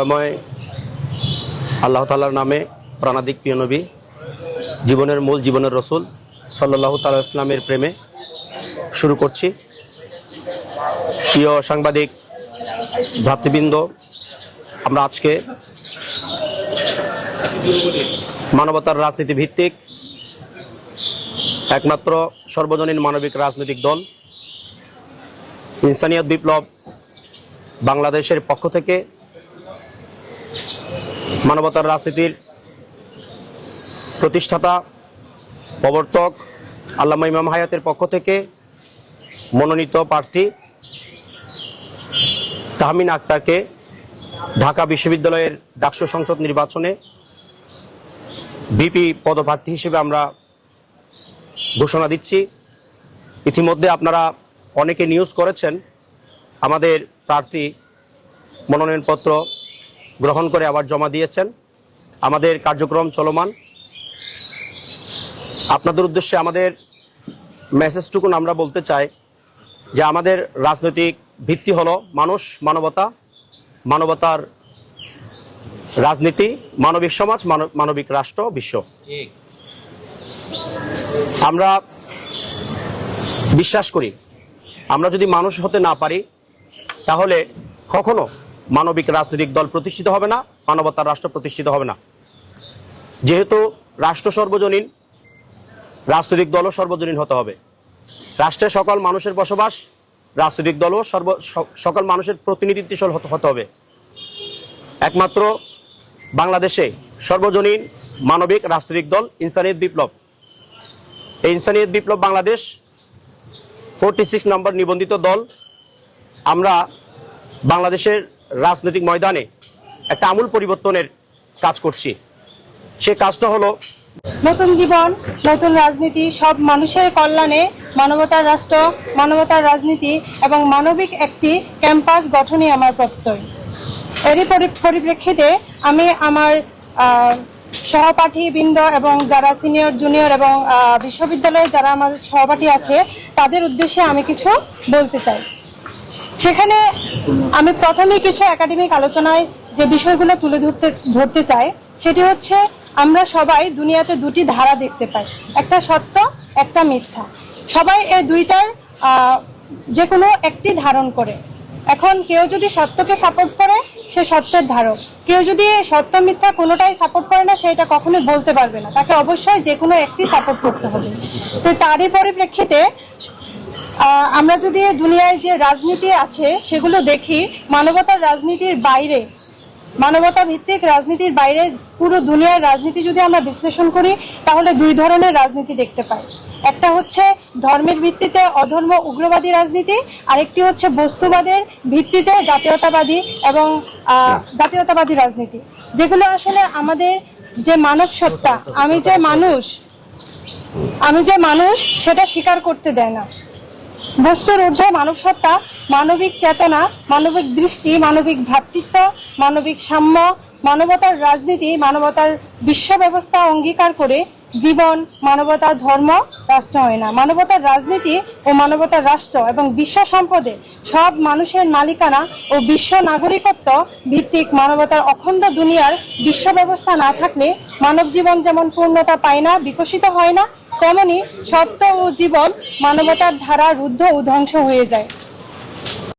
সময় আল্লাহ তাআলার নামে প্রাণাধিক প্রিয় নবী জীবনের মূল জীবনের রসুল সাল্লাল্লাহু তাআলা ইসলামের প্রেমে শুরু করছি। প্রিয় সাংবাদিক ভ্রাতৃবৃন্দ, আমরা আজকে মানবতার রাজনীতি ভিত্তিক একমাত্র সর্বজনীন মানবিক রাজনৈতিক দল ইনসানিয়ত বিপ্লব বাংলাদেশের পক্ষ থেকে মানবতার রাজনীতির প্রতিষ্ঠাতা প্রবর্তক আল্লামা ইমাম হায়াতের পক্ষ থেকে মনোনীত প্রার্থী তাহমিনা আক্তারকে ঢাকা বিশ্ববিদ্যালয়ের ডাকসু সংসদ নির্বাচনে ভিপি পদপ্রার্থী হিসেবে আমরা ঘোষণা দিচ্ছি। ইতিমধ্যে আপনারা অনেকে নিউজ করেছেন, আমাদের প্রার্থী মনোনয়নপত্র গ্রহণ করে আবার জমা দিয়েছেন। আমাদের কার্যক্রম চলমান। আপনাদের উদ্দেশ্যে আমাদের মেসেজটুকুন আমরা বলতে চাই যে আমাদের রাজনৈতিক ভিত্তি হলো মানুষ, মানবতা, মানবতার রাজনীতি, মানবিক সমাজ, মানবিক রাষ্ট্র, বিশ্ব। আমরা বিশ্বাস করি আমরা যদি মানুষ হতে না পারি তাহলে কখনো মানবিক রাজনৈতিক দল প্রতিষ্ঠিত হবে না, মানবতার রাষ্ট্র প্রতিষ্ঠিত হবে না। যেহেতু রাষ্ট্র সর্বজনীন, রাজনৈতিক দলও সর্বজনীন হতে হবে। রাষ্ট্রে সকল মানুষের বসবাস, রাজনৈতিক দলও সকল মানুষের প্রতিনিধিত্বশীল হতে হবে। একমাত্র বাংলাদেশে সর্বজনীন মানবিক রাজনৈতিক দল ইনসানিয়ত বিপ্লব। এই ইনসানিয়ত বিপ্লব বাংলাদেশ 46 নম্বর নিবন্ধিত দল। আমরা বাংলাদেশের রাজনৈতিক ময়দানে একটা আমূল পরিবর্তনের কাজ করছি। সে কাজটা হলো নতুন জীবন, নতুন রাজনীতি, সব মানুষের কল্যাণে মানবতার রাষ্ট্র, মানবতার রাজনীতি এবং মানবিক একটি ক্যাম্পাস গঠনই আমার প্রত্যয়। এরই পরিপ্রেক্ষিতে আমি আমার সহপাঠীবৃন্দ এবং যারা সিনিয়র, জুনিয়র এবং বিশ্ববিদ্যালয়ে যারা আমার সহপাঠী আছে তাদের উদ্দেশ্যে আমি কিছু বলতে চাই। সেখানে আমি প্রথমেই কিছু একাডেমিক আলোচনায় যে বিষয়গুলো তুলে ধরতে চাই, সেটি হচ্ছে আমরা সবাই দুনিয়াতে দুটি ধারা দেখতে পাই, একটা সত্য, একটা মিথ্যা। সবাই এই দুইটার যে কোনো একটি ধারণ করে। এখন কেউ যদি সত্যকে সাপোর্ট করে সে সত্যের ধারক, কেউ যদি সত্য মিথ্যা কোনোটাই সাপোর্ট করে না সে এটা কখনোই বলতে পারবে না। তাকে অবশ্যই যে কোনো একটি সাপোর্ট করতে হবে। তো তারই পরিপ্রেক্ষিতে আমরা যদি দুনিয়ায় যে রাজনীতি আছে সেগুলো দেখি, মানবতার রাজনীতির বাইরে, মানবতা ভিত্তিক রাজনীতির বাইরে পুরো দুনিয়ার রাজনীতি যদি আমরা বিশ্লেষণ করি তাহলে দুই ধরনের রাজনীতি দেখতে পাই। একটা হচ্ছে ধর্মের ভিত্তিতে অধর্ম উগ্রবাদী রাজনীতি, আরেকটি হচ্ছে বস্তুবাদের ভিত্তিতে জাতীয়তাবাদী এবং জাতীয়তাবাদী রাজনীতি, যেগুলো আসলে আমাদের যে মানব সত্তা, আমি যে মানুষ সেটা স্বীকার করতে দেয় না। বস্তুর ঊর্ধ্বে মানব সত্তা, মানবিক চেতনা, মানবিক দৃষ্টি, মানবিক ভ্রাতৃত্ব, মানবিক সাম্য, মানবতার রাজনীতি, মানবতার বিশ্ব ব্যবস্থা অঙ্গীকার করে জীবন, মানবতা, ধর্ম, রাষ্ট্র হয় না। মানবতার রাজনীতি ও মানবতার রাষ্ট্র এবং বিশ্ব সম্পদে সব মানুষের মালিকানা ও বিশ্ব নাগরিকত্ব ভিত্তিক মানবতার অখণ্ড দুনিয়ার বিশ্ব ব্যবস্থা না থাকলে মানব জীবন যেমন পূর্ণতা পায় না, বিকশিত হয় না, তেমনি সত্য ও জীবন মানবতার ধারা রুদ্ধ ও ধ্বংস হয়ে যায়।